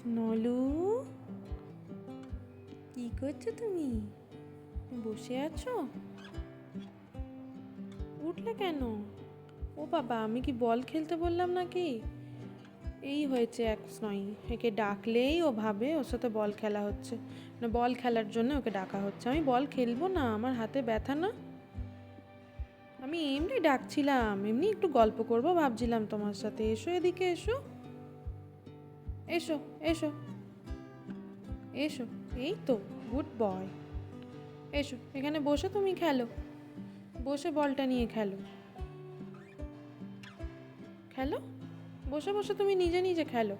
নলু, কি করছো তুমি? বসে আছো? উঠলে কেন? ও বাবা, আমি কি বল খেলতে বললাম নাকি? এই হয়েছে এক স্নয়ী, একে ডাকলেই ও ভাবে ওর সাথে বল খেলা হচ্ছে, না বল খেলার জন্য ওকে ডাকা হচ্ছে। আমি বল খেলবো না, আমার হাতে ব্যথা না। আমি এমনি ডাকছিলাম, এমনি একটু গল্প করবো ভাবছিলাম তোমার সাথে। এসো এদিকে, এসো এসো এসো এসো। এই তো, গুড বয়। এসো এখানে বসে তুমি খেলো, বসে বলটা নিয়ে খেলো। খেলো, বসে বসে তুমি নিজে নিজে খেলো।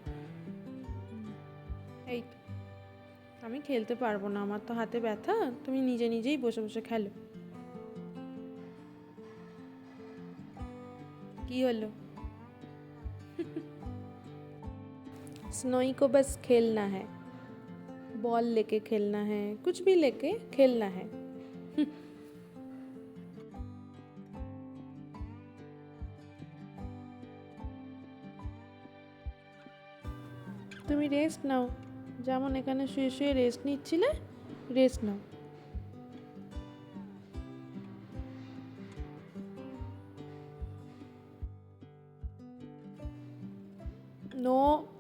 এই তো, আমি খেলতে পারবো না, আমার তো হাতে ব্যথা। তুমি নিজে নিজেই বসে বসে খেলো। কি হলো? स्नोई को बस खेलना है, बॉल लेके खेलना है, कुछ भी लेके खेलना है। তুমি রেস্ট নাও, যেমন এখানে শুয়ে শুয়ে রেস্ট নিচ্ছিলে, রেস্ট নাও। নো,